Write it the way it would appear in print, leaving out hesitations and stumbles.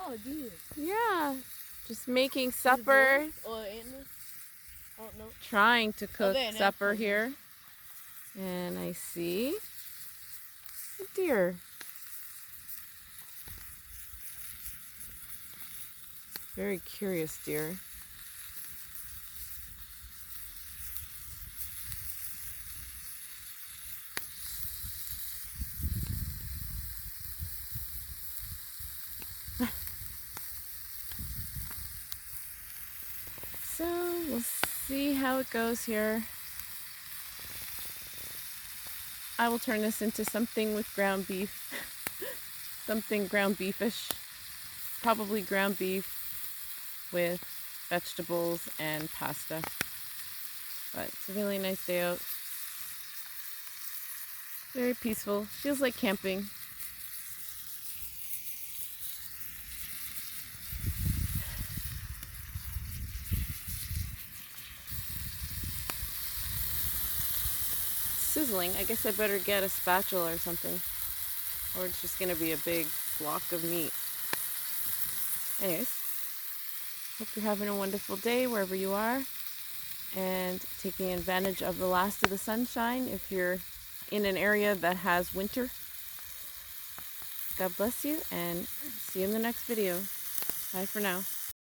Oh, dear. Yeah. Just making supper. Or antlers? Oh, no. Trying to cook there, supper natural. here. And I see a deer. Very curious deer. So we'll see how it goes here. I will turn this into something with ground beef. Something ground beefish. Probably ground beef with vegetables and pasta. But it's a really nice day out. Very peaceful. Feels like camping. Sizzling. I guess I better get a spatula or something. Or it's just going to be a big block of meat. Anyways, hope you're having a wonderful day wherever you are. And taking advantage of the last of the sunshine if you're in an area that has winter. God bless you and see you in the next video. Bye for now.